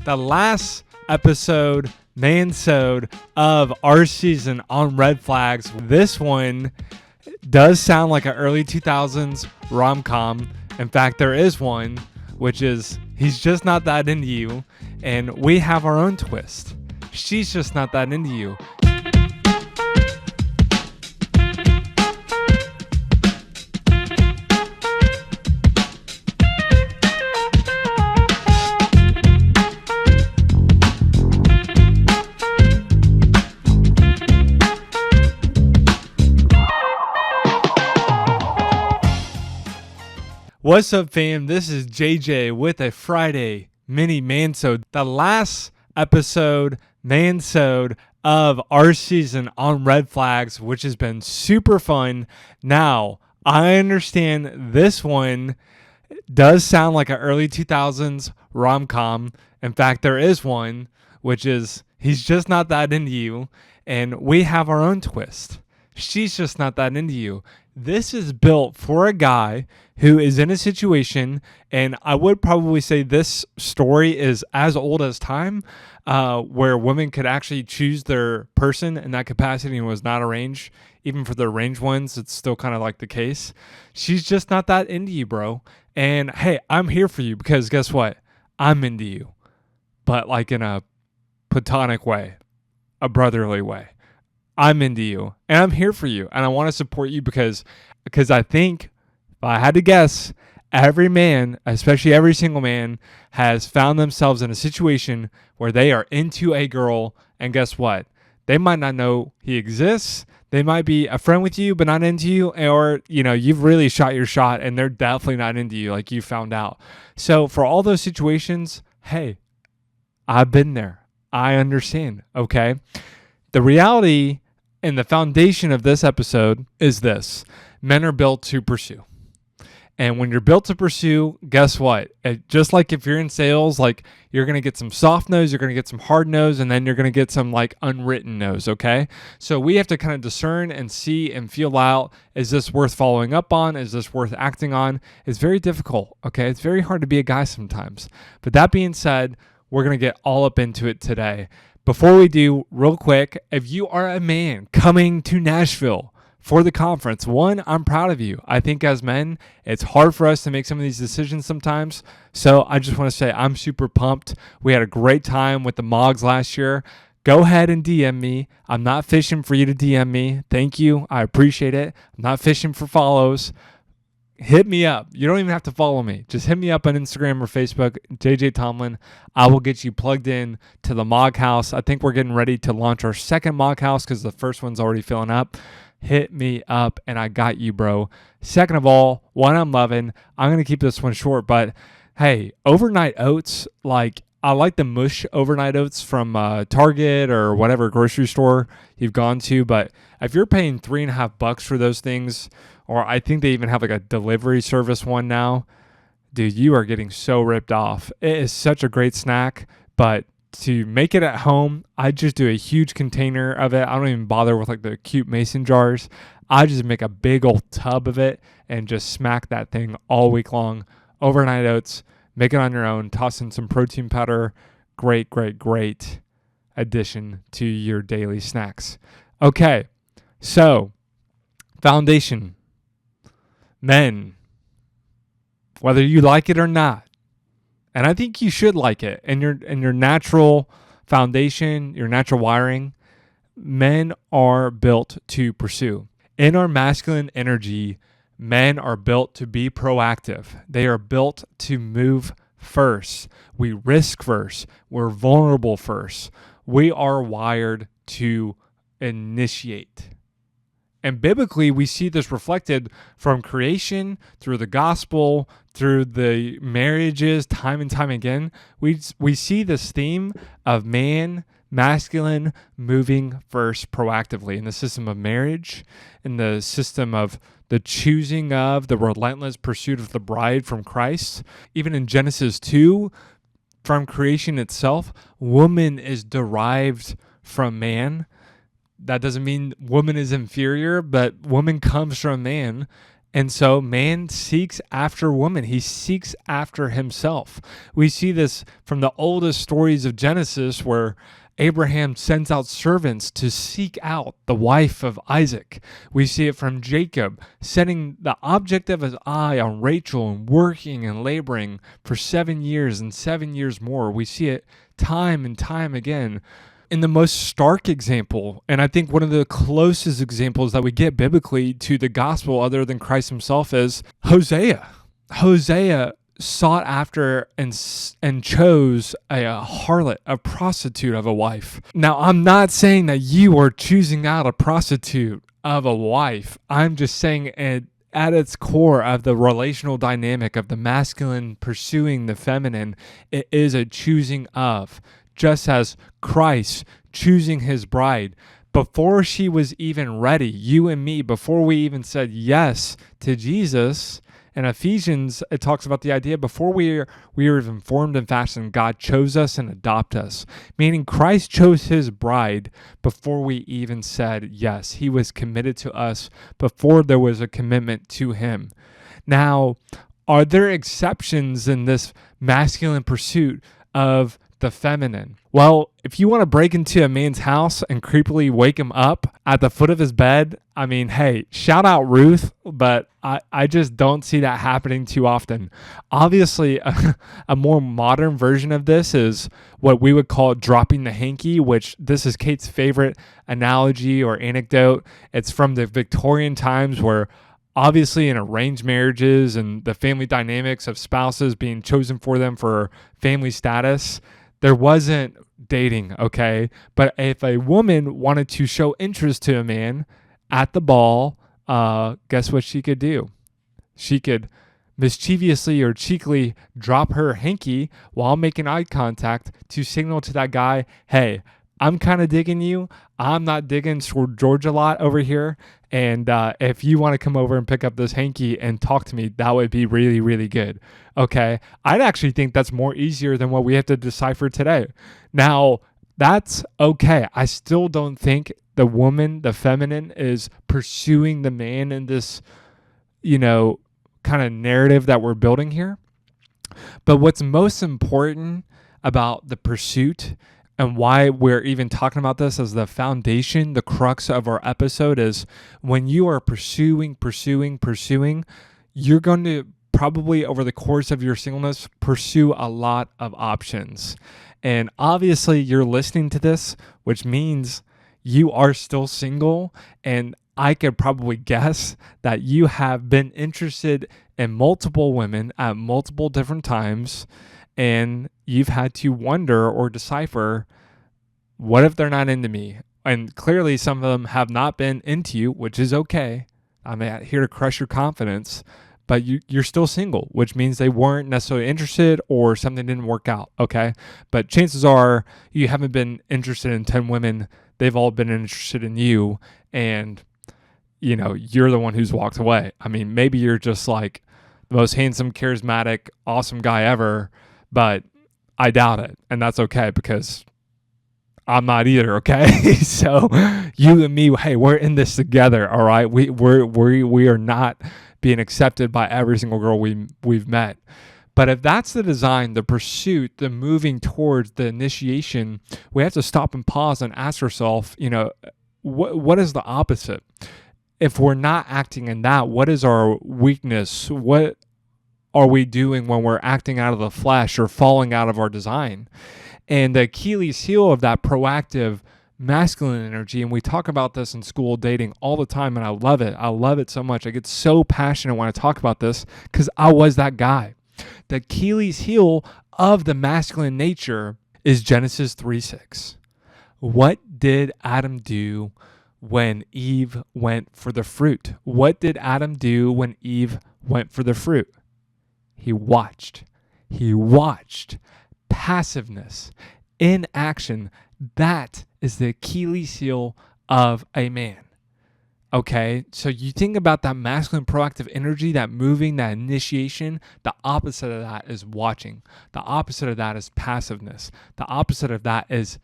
the last episode, Man-sode, of our season on red flags. This one does sound like an early 2000s rom-com. In fact, there is one, which is he's just not that into you, and we have our own twist. She's just not that into you. What's up, fam? This is JJ with a Friday mini Man-sode, the last episode Man-sode of our season on red flags, which has been super fun. Now, I understand this one does sound like an early 2000s rom-com. In fact, there is one, which is he's just not that into you, and we have our own twist. She's just not that into you. This is built for a guy who is in a situation, and I would probably say this story is as old as time, where women could actually choose their person in that capacity and was not arranged. Even for the arranged ones, it's still kind of like the case. She's just not that into you, bro. And hey, I'm here for you because guess what? I'm into you, but like in a platonic way, a brotherly way. I'm into you and I'm here for you and I want to support you because I think, if I had to guess, every man, especially every single man, has found themselves in a situation where they are into a girl, and guess what? They might not know he exists. They might be a friend with you but not into you, or you've really shot your shot and they're definitely not into you like you found out. So for all those situations, hey, I've been there. I understand, okay? The reality and the foundation of this episode is this: men are built to pursue. And when you're built to pursue, guess what? Just like if you're in sales, like you're going to get some soft no's, you're going to get some hard no's, and then you're going to get some like unwritten no's, okay? So we have to kind of discern and see and feel out, is this worth following up on? Is this worth acting on? It's very difficult, okay? It's very hard to be a guy sometimes. But that being said, we're going to get all up into it today. Before we do, real quick, if you are a man coming to Nashville for the conference, one, I'm proud of you. I think as men, it's hard for us to make some of these decisions sometimes. So I just want to say I'm super pumped. We had a great time with the Mogs last year. Go ahead and DM me. I'm not fishing for you to DM me. Thank you. I appreciate it. I'm not fishing for follows. Hit me up. You don't even have to follow me. Just hit me up on Instagram or Facebook, JJ Tomlin. I will get you plugged in to the Mog House. I think we're getting ready to launch our second Mog House because the first one's already filling up. Hit me up and I got you, bro. Second of all, one I'm loving. I'm going to keep this one short, but hey, overnight oats, I like the mush overnight oats from Target or whatever grocery store you've gone to, but if you're paying $3.50 for those things, or I think they even have like a delivery service one now, dude, you are getting so ripped off. It is such a great snack, but to make it at home, I just do a huge container of it. I don't even bother with like the cute mason jars. I just make a big old tub of it and just smack that thing all week long. Overnight oats, make it on your own, toss in some protein powder. Great, great, great addition to your daily snacks. Okay, so foundation. Men, whether you like it or not, and I think you should like it, and your natural foundation, your natural wiring, men are built to pursue. In our masculine energy, men are built to be proactive. They are built to move first. We risk first. We're vulnerable first. We are wired to initiate. And biblically, we see this reflected from creation, through the gospel, through the marriages, time and time again. We see this theme of masculine, moving first proactively in the system of marriage, in the system of the choosing of, the relentless pursuit of the bride from Christ. Even in Genesis 2, from creation itself, woman is derived from man. That doesn't mean woman is inferior, but woman comes from man. And so man seeks after woman. He seeks after himself. We see this from the oldest stories of Genesis where Abraham sends out servants to seek out the wife of Isaac. We see it from Jacob setting the object of his eye on Rachel and working and laboring for 7 years and 7 years more. We see it time and time again. In the most stark example, and I think one of the closest examples that we get biblically to the gospel other than Christ himself, is Hosea. Hosea sought after and chose a harlot, a prostitute of a wife. Now, I'm not saying that you are choosing out a prostitute of a wife. I'm just saying at its core of the relational dynamic of the masculine pursuing the feminine, it is a choosing of. Just as Christ choosing his bride before she was even ready, you and me, before we even said yes to Jesus. In Ephesians, it talks about the idea before we were even formed and fashioned, God chose us and adopted us, meaning Christ chose his bride before we even said yes. He was committed to us before there was a commitment to him. Now, are there exceptions in this masculine pursuit of the feminine? Well, if you want to break into a man's house and creepily wake him up at the foot of his bed, I mean, hey, shout out Ruth, but I just don't see that happening too often. Obviously, a more modern version of this is what we would call dropping the hanky, which this is Kate's favorite analogy or anecdote. It's from the Victorian times where obviously in arranged marriages and the family dynamics of spouses being chosen for them for family status, there wasn't dating, okay? But if a woman wanted to show interest to a man at the ball, guess what she could do? She could mischievously or cheekily drop her hanky while making eye contact to signal to that guy, hey, I'm kind of digging you. I'm not digging George a lot over here. And if you want to come over and pick up this hanky and talk to me, that would be really, really good. Okay. I'd actually think that's more easier than what we have to decipher today. Now, that's okay. I still don't think the woman, the feminine, is pursuing the man in this, kind of narrative that we're building here. But what's most important about the pursuit and why we're even talking about this as the foundation, the crux of our episode, is when you are pursuing, you're going to probably over the course of your singleness pursue a lot of options. And obviously you're listening to this, which means you are still single. And I could probably guess that you have been interested in multiple women at multiple different times. And you've had to wonder or decipher, what if they're not into me? And clearly some of them have not been into you, which is okay. I'm not here to crush your confidence, but you're still single, which means they weren't necessarily interested or something didn't work out, okay? But chances are you haven't been interested in 10 women. They've all been interested in you, and, you're the one who's walked away. I mean, maybe you're just like the most handsome, charismatic, awesome guy ever, but I doubt it. And that's okay because I'm not either, okay? So you and me, hey, we're in this together, all right? We are not being accepted by every single girl we've met. But if that's the design, the pursuit, the moving towards the initiation, we have to stop and pause and ask ourselves, what is the opposite? If we're not acting in that, what is our weakness? What are we doing when we're acting out of the flesh or falling out of our design? And the Achilles heel of that proactive masculine energy, and we talk about this in school dating all the time, and I love it. I love it so much. I get so passionate when I talk about this because I was that guy. The Achilles heel of the masculine nature is Genesis 3:6. What did Adam do when Eve went for the fruit? What did Adam do when Eve went for the fruit? He watched. Passiveness, inaction. That is the Achilles heel of a man. Okay, so you think about that masculine proactive energy, that moving, that initiation. The opposite of that is watching. The opposite of that is passiveness. The opposite of that is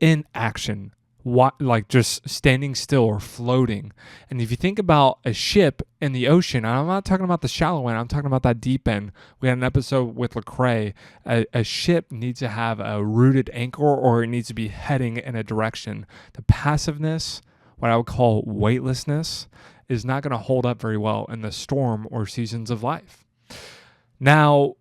inaction, like just standing still or floating. And if you think about a ship in the ocean, and I'm not talking about the shallow end, I'm talking about that deep end. We had an episode with Lecrae. A ship needs to have a rooted anchor, or it needs to be heading in a direction. The passiveness, what I would call weightlessness, is not going to hold up very well in the storm or seasons of life. Now,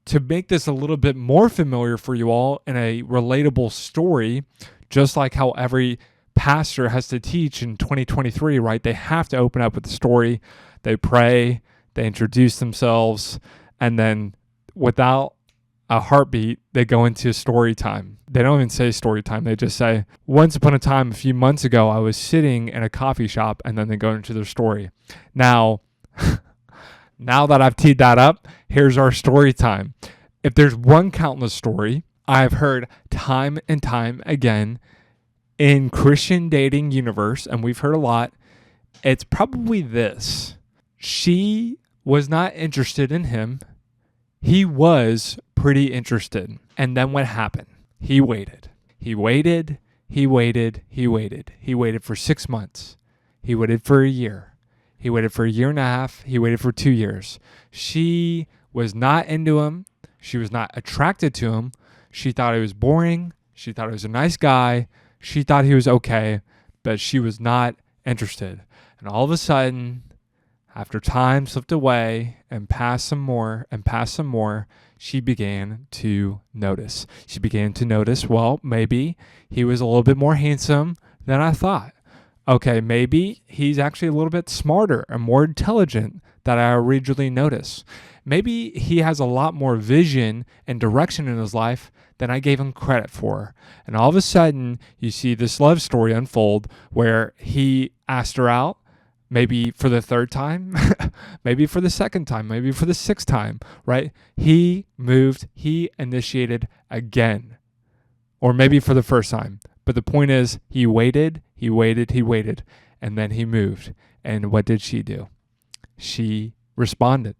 to make this a little bit more familiar for you all in a relatable story, just like how every pastor has to teach in 2023, right? They have to open up with a story. They pray, they introduce themselves, and then without a heartbeat, they go into story time. They don't even say story time. They just say, once upon a time, a few months ago, I was sitting in a coffee shop, and then they go into their story. Now, now that I've teed that up, here's our story time. If there's one countless story I've heard time and time again in Christian dating universe, and we've heard a lot, it's probably this. She was not interested in him. He was pretty interested. And then what happened? He waited. He waited. He waited. He waited. He waited for 6 months. He waited for a year. He waited for a year and a half. He waited for 2 years. She was not into him. She was not attracted to him. She thought he was boring. She thought he was a nice guy. She thought he was okay, but she was not interested. And all of a sudden, after time slipped away and passed some more, she began to notice. She began to notice, well, maybe he was a little bit more handsome than I thought. Okay, maybe he's actually a little bit smarter and more intelligent than I originally noticed. Maybe he has a lot more vision and direction in his life than I gave him credit for. And all of a sudden, you see this love story unfold where he asked her out, maybe for the third time, maybe for the second time, maybe for the sixth time, right? He moved, he initiated again, or maybe for the first time. But the point is, he waited, and then he moved. And what did she do? She responded.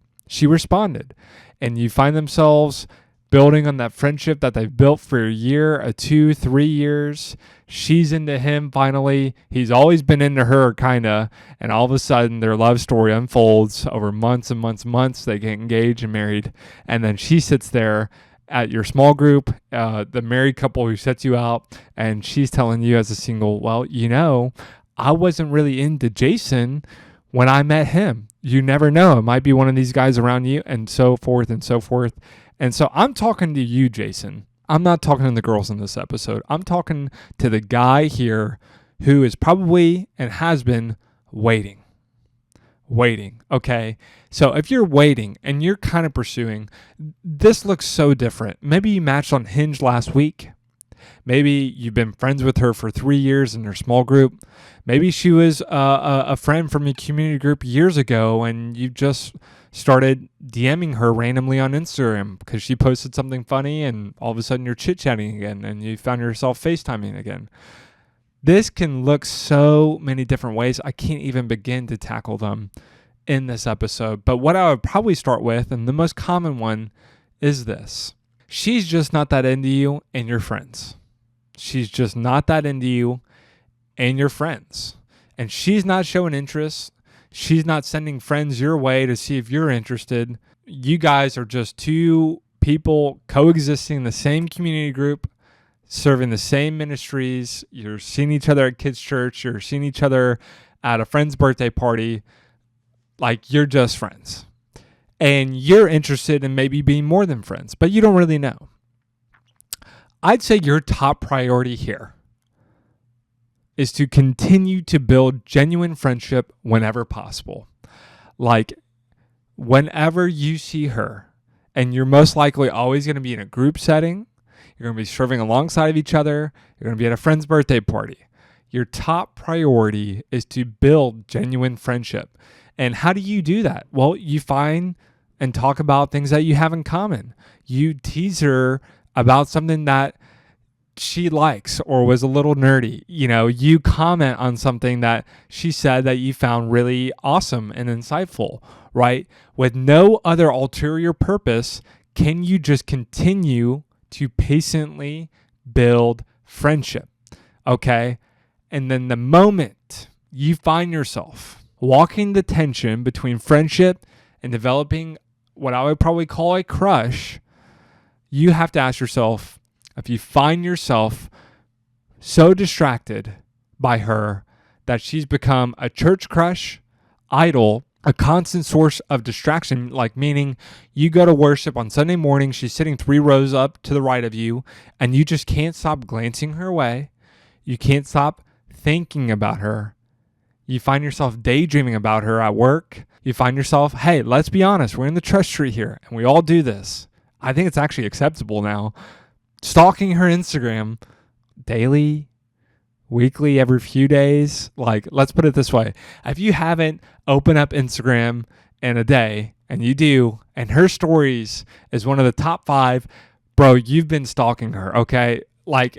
And you find themselves building on that friendship that they've built for a year, 2, 3 years. She's into him finally. He's always been into her, kind of. And all of a sudden, their love story unfolds over months and months. They get engaged and married. And then she sits there at your small group, the married couple who sets you out, and she's telling you as a single, well, I wasn't really into Jason when I met him. You never know. It might be one of these guys around you, and so forth and so forth. And so I'm talking to you, Jason. I'm not talking to the girls in this episode. I'm talking to the guy here who is probably and has been waiting. Okay? So if you're waiting and you're kind of pursuing, this looks so different. Maybe you matched on Hinge last week. Maybe you've been friends with her for 3 years in your small group. Maybe she was a friend from your community group years ago, and you just started DMing her randomly on Instagram because she posted something funny, and all of a sudden you're chit-chatting again, and you found yourself FaceTiming again. This can look so many different ways. I can't even begin to tackle them in this episode. But what I would probably start with, and the most common one, is this. She's just not that into you and your friends. She's just not that into you and your friends. And she's not showing interest. She's not sending friends your way to see if you're interested. You guys are just two people coexisting in the same community group, serving the same ministries. You're seeing each other at kids' church. You're seeing each other at a friend's birthday party. Like, you're just friends. And you're interested in maybe being more than friends, but you don't really know. I'd say your top priority here is to continue to build genuine friendship whenever possible. Like, whenever you see her, and you're most likely always going to be in a group setting, you're going to be serving alongside of each other, you're going to be at a friend's birthday party. Your top priority is to build genuine friendship. And how do you do that? Well, you find and talk about things that you have in common. You tease her about something that she likes or was a little nerdy. You comment on something that she said that you found really awesome and insightful, right? With no other ulterior purpose, can you just continue to patiently build friendship? Okay? And then the moment you find yourself walking the tension between friendship and developing what I would probably call a crush, you have to ask yourself, if you find yourself so distracted by her that she's become a church crush, idol, a constant source of distraction, like meaning you go to worship on Sunday morning, she's sitting 3 rows up to the right of you, and you just can't stop glancing her way. You can't stop thinking about her. You find yourself daydreaming about her at work. You find yourself, hey, let's be honest, we're in the trust tree here, and we all do this. I think it's actually acceptable now. Stalking her Instagram daily, weekly, every few days. Like, let's put it this way. If you haven't opened up Instagram in a day, and you do, and her stories is one of the top 5, bro, you've been stalking her, okay? Like,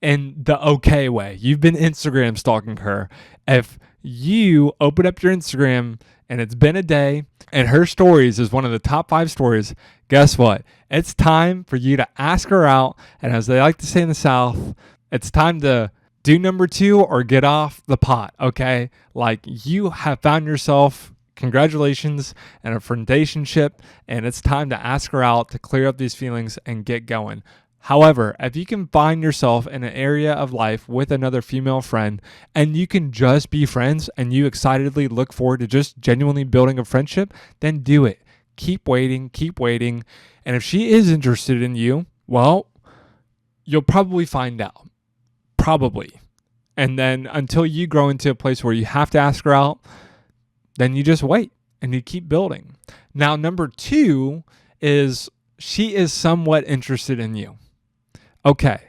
in the okay way. You've been Instagram stalking her. If you open up your Instagram and it's been a day and her stories is one of the top 5 stories, guess what? It's time for you to ask her out. And as they like to say in the South, it's time to do number 2 or get off the pot, okay? Like, you have found yourself, congratulations, in a friendationship, and it's time to ask her out to clear up these feelings and get going. However, if you can find yourself in an area of life with another female friend and you can just be friends and you excitedly look forward to just genuinely building a friendship, then do it. Keep waiting, keep waiting. And if she is interested in you, well, you'll probably find out. Probably. And then until you grow into a place where you have to ask her out, then you just wait and you keep building. Now, number 2 is she is somewhat interested in you. Okay,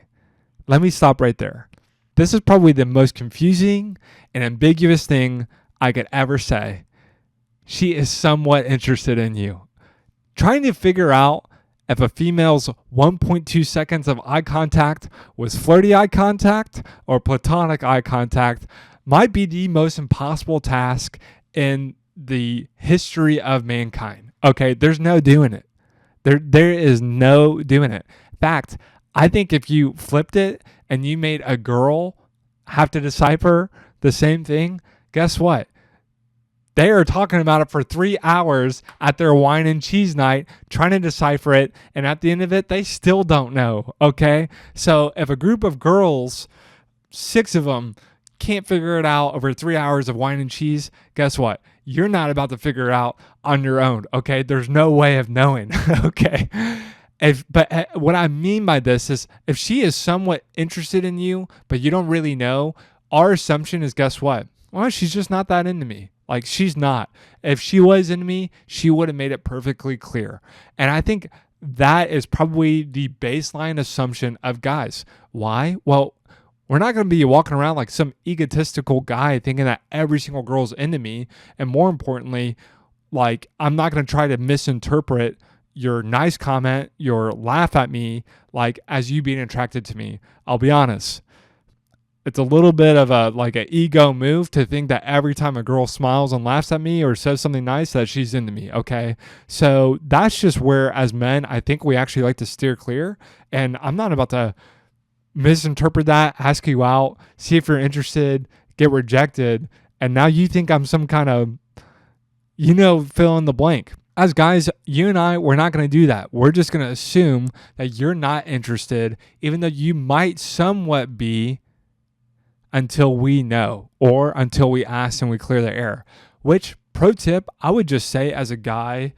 let me stop right there. This is probably the most confusing and ambiguous thing I could ever say. She is somewhat interested in you. Trying to figure out if a female's 1.2 seconds of eye contact was flirty eye contact or platonic eye contact might be the most impossible task in the history of mankind. Okay, there's no doing it. There is no doing it. In fact, I think if you flipped it and you made a girl have to decipher the same thing, guess what? They are talking about it for 3 hours at their wine and cheese night, trying to decipher it. And at the end of it, they still don't know. Okay. So if a group of girls, 6 of them, can't figure it out over 3 hours of wine and cheese, guess what? You're not about to figure it out on your own. Okay. There's no way of knowing. Okay. But what I mean by this is if she is somewhat interested in you, but you don't really know, our assumption is, guess what? Well, she's just not that into me. Like, she's not. If she was into me, she would have made it perfectly clear. And I think that is probably the baseline assumption of guys. Why? Well, we're not going to be walking around like some egotistical guy thinking that every single girl's into me. And more importantly, like, I'm not going to try to misinterpret your nice comment, your laugh at me, like, as you being attracted to me. I'll be honest. It's a little bit of an ego move to think that every time a girl smiles and laughs at me or says something nice that she's into me, okay? So that's just where, as men, I think we actually like to steer clear. And I'm not about to misinterpret that, ask you out, see if you're interested, get rejected, and now you think I'm some kind of, fill in the blank. As guys, you and I, we're not going to do that. We're just going to assume that you're not interested, even though you might somewhat be, until we know or until we ask and we clear the air. Which, pro tip, I would just say as a guy,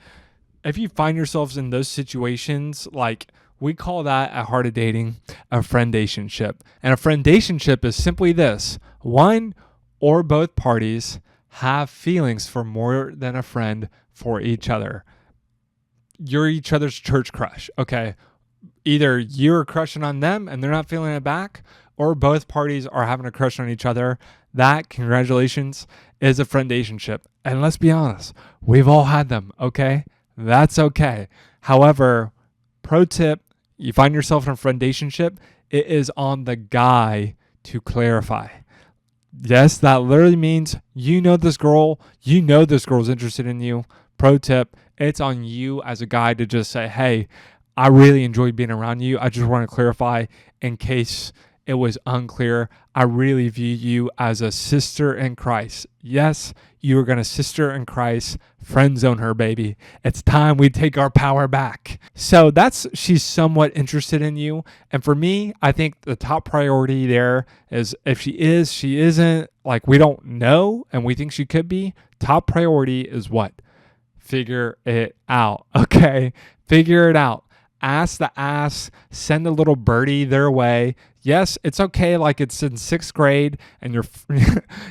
if you find yourselves in those situations, like, we call that at Heart of Dating a friendationship. And a friendationship is simply this: one or both parties have feelings for more than a friend for each other. You're each other's church crush, okay? Either you're crushing on them and they're not feeling it back, or both parties are having a crush on each other. That, congratulations, is a friendationship. And let's be honest, we've all had them, okay? That's okay. However, pro tip, you find yourself in a friendationship, it is on the guy to clarify. Yes, that literally means you know this girl's interested in you. Pro tip, it's on you as a guy to just say, hey, I really enjoy being around you. I just want to clarify in case it was unclear. I really view you as a sister in Christ. Yes, you are going to sister in Christ, friend zone her, baby. It's time we take our power back. So she's somewhat interested in you. And for me, I think the top priority there is if she is, she isn't, like we don't know and we think she could be. Top priority is what? Figure it out. Okay. Figure it out. Ask the ass, send a little birdie their way. Yes, it's okay. Like it's in 6th grade and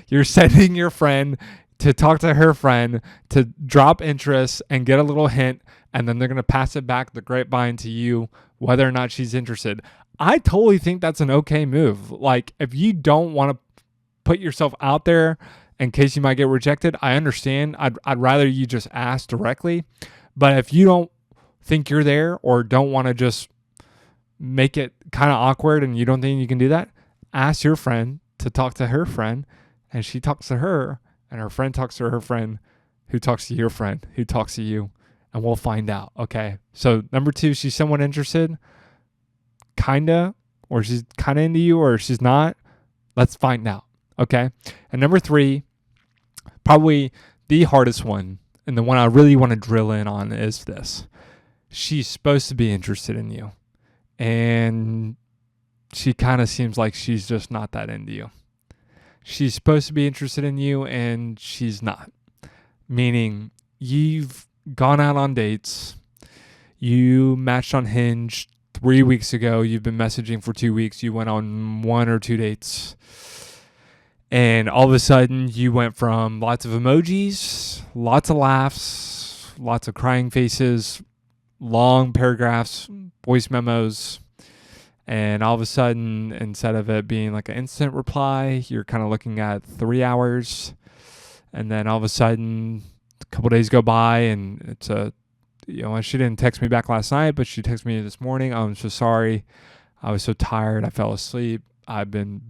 you're sending your friend to talk to her friend to drop interest and get a little hint. And then they're going to pass it back the grapevine to you, whether or not she's interested. I totally think that's an okay move. Like if you don't want to put yourself out there in case you might get rejected, I understand. I'd rather you just ask directly. But if you don't think you're there or don't want to just make it kind of awkward and you don't think you can do that, ask your friend to talk to her friend and she talks to her and her friend talks to her friend who talks to your friend who talks to you, and we'll find out. Okay. So number 2, she's somewhat interested, kinda, or she's kind of into you or she's not. Let's find out. Okay. And number 3, probably the hardest one and the one I really want to drill in on is this. She's supposed to be interested in you. And she kind of seems like she's just not that into you. She's supposed to be interested in you and she's not. Meaning you've gone out on dates. You matched on Hinge 3 weeks ago. You've been messaging for 2 weeks. You went on 1 or 2 dates. And all of a sudden you went from lots of emojis, lots of laughs, lots of crying faces, long paragraphs, voice memos, and all of a sudden, instead of it being like an instant reply, you're kind of looking at 3 hours, and then all of a sudden, a couple days go by, and it's she didn't text me back last night, but she texted me this morning. I'm so sorry. I was so tired. I fell asleep. I've been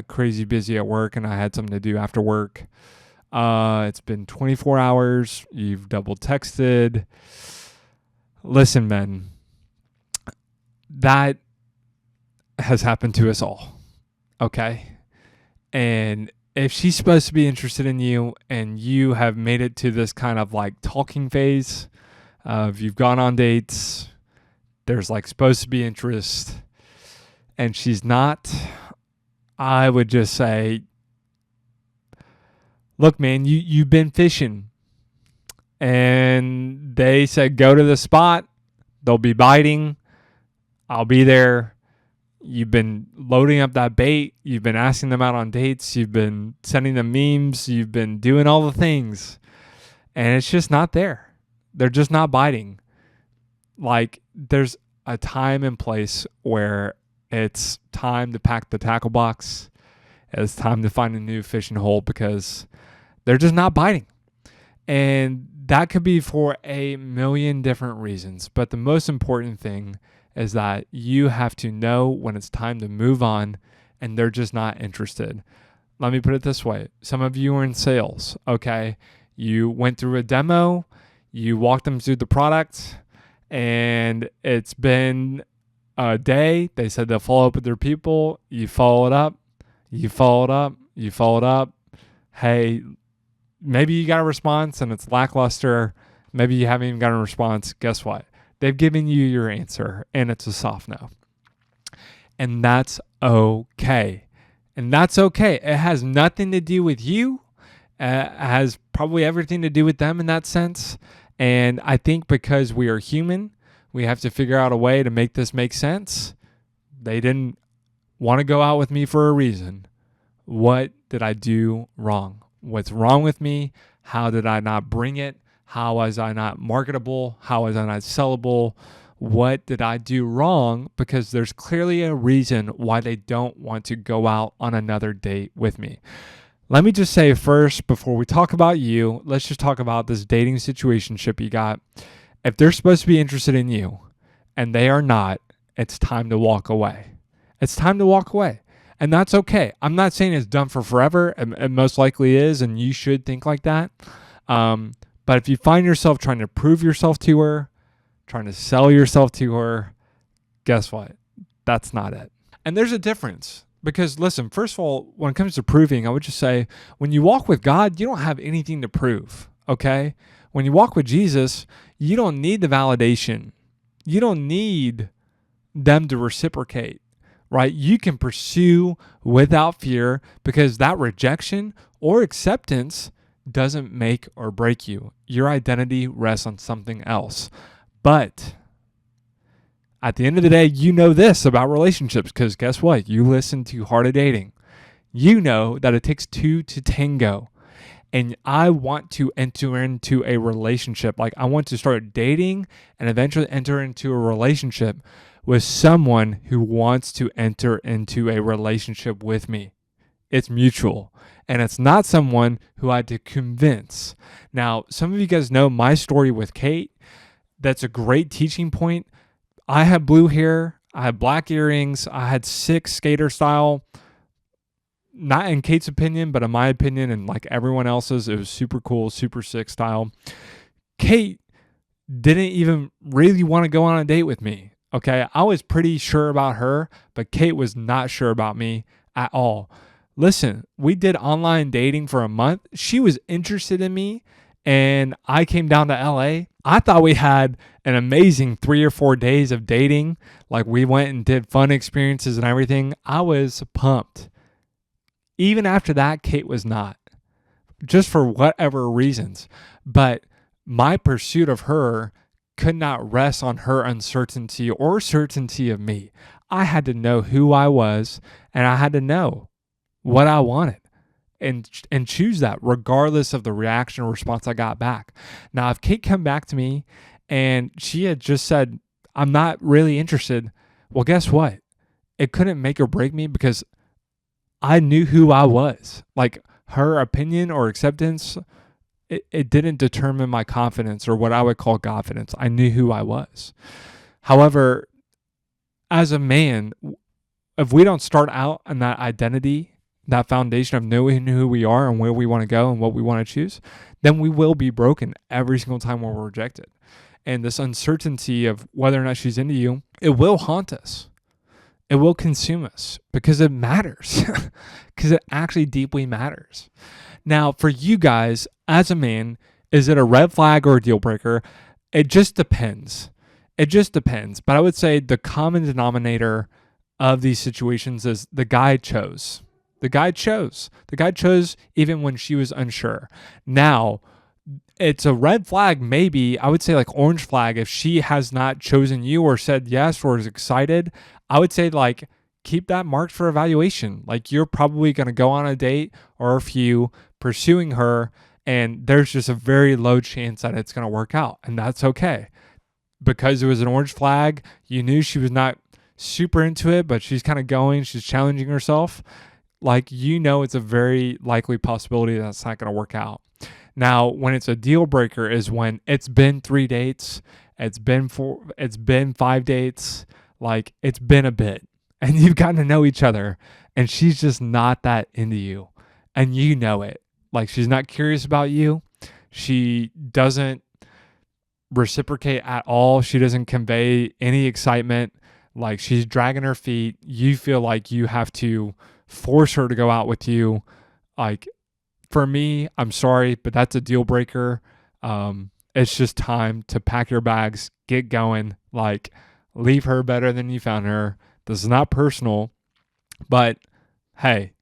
crazy busy at work, and I had something to do after work. It's been 24 hours. You've double texted. Listen, men, that has happened to us all, okay? And if she's supposed to be interested in you and you have made it to this kind of like talking phase of you've gone on dates, there's like supposed to be interest, and she's not, I would just say, look, man, you've been fishing. And they said, go to the spot. They'll be biting. I'll be there. You've been loading up that bait. You've been asking them out on dates. You've been sending them memes. You've been doing all the things. And it's just not there. They're just not biting. Like there's a time and place where it's time to pack the tackle box. It's time to find a new fishing hole because they're just not biting. And that could be for a million different reasons. But the most important thing is that you have to know when it's time to move on and they're just not interested. Let me put it this way. Some of you are in sales, okay? You went through a demo, you walked them through the product, and it's been a day. They said they'll follow up with their people. You followed up. Hey, maybe you got a response and it's lackluster. Maybe you haven't even got a response. Guess what? They've given you your answer and it's a soft no. And that's okay. It has nothing to do with you. It has probably everything to do with them in that sense. And I think because we are human, we have to figure out a way to make this make sense. They didn't want to go out with me for a reason. What did I do wrong? What's wrong with me? How did I not bring it? How was I not marketable? How was I not sellable? What did I do wrong? Because there's clearly a reason why they don't want to go out on another date with me. Let me just say first, before we talk about you, let's just talk about this dating situationship you got. If they're supposed to be interested in you and they are not, it's time to walk away. It's time to walk away. And that's okay. I'm not saying it's done for forever. It most likely is, and you should think like that. But if you find yourself trying to prove yourself to her, trying to sell yourself to her, guess what? That's not it. And there's a difference. Because listen, first of all, when it comes to proving, I would just say when you walk with God, you don't have anything to prove, okay? When you walk with Jesus, you don't need the validation. You don't need them to reciprocate, right? You can pursue without fear because that rejection or acceptance doesn't make or break you. Your identity rests on something else. But at the end of the day, you know this about relationships because guess what? You listen to Heart of Dating. You know that it takes two to tango. And I want to enter into a relationship. Like I want to start dating and eventually enter into a relationship with someone who wants to enter into a relationship with me. It's mutual. And it's not someone who I had to convince. Now, some of you guys know my story with Kate. That's a great teaching point. I had blue hair, I had black earrings, I had sick skater style. Not in Kate's opinion, but in my opinion and like everyone else's, it was super cool, super sick style. Kate didn't even really want to go on a date with me. Okay, I was pretty sure about her, but Kate was not sure about me at all. Listen, we did online dating for a month. She was interested in me. And I came down to LA. I thought we had an amazing 3 or 4 days of dating. Like we went and did fun experiences and everything. I was pumped. Even after that, Kate was not. Just for whatever reasons. But my pursuit of her could not rest on her uncertainty or certainty of me. I had to know who I was and I had to know what I wanted. And choose that regardless of the reaction or response I got back. Now, if Kate come back to me and she had just said, I'm not really interested, well, guess what? It couldn't make or break me because I knew who I was. Like her opinion or acceptance, it didn't determine my confidence or what I would call confidence. I knew who I was. However, as a man, if we don't start out in that identity, that foundation of knowing who we are and where we want to go and what we want to choose, then we will be broken every single time we're rejected. And this uncertainty of whether or not she's into you, it will haunt us. It will consume us because it matters, because it actually deeply matters. Now, for you guys, as a man, is it a red flag or a deal breaker? It just depends. It just depends. But I would say the common denominator of these situations is the guy chose. The guy chose. The guy chose even when she was unsure. Now, it's a red flag, maybe. I would say like orange flag if she has not chosen you or said yes or is excited. I would say like keep that marked for evaluation. Like you're probably going to go on a date or a few pursuing her and there's just a very low chance that it's going to work out. And that's okay. Because it was an orange flag, you knew she was not super into it, but she's kind of going, she's challenging herself. Like, you know, it's a very likely possibility that's not going to work out. Now, when it's a deal breaker is when it's been 3 dates, it's been 5 dates, like it's been a bit and you've gotten to know each other and she's just not that into you and you know it. Like she's not curious about you. She doesn't reciprocate at all. She doesn't convey any excitement. Like she's dragging her feet. You feel like you have to force her to go out with you. Like for me, I'm sorry, but that's a deal breaker. It's just time to pack your bags, get going, like leave her better than you found her. This is not personal, but hey,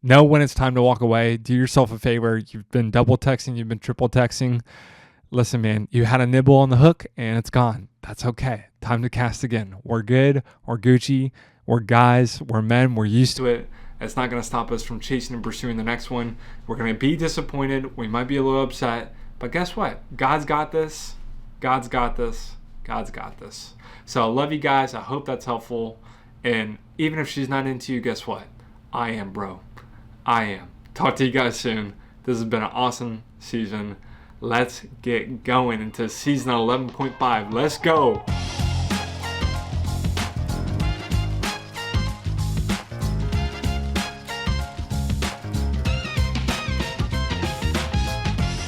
know when it's time to walk away. Do yourself a favor. You've been double texting, you've been triple texting. Listen, man, you had a nibble on the hook and it's gone. That's okay. Time to cast again. We're good. We're Gucci. We're guys. We're men. We're used to it. It's not going to stop us from chasing and pursuing the next one. We're going to be disappointed. We might be a little upset. But guess what? God's got this. God's got this. God's got this. So I love you guys. I hope that's helpful. And even if she's not into you, guess what? I am, bro. I am. Talk to you guys soon. This has been an awesome season. Let's get going into season 11.5. Let's go.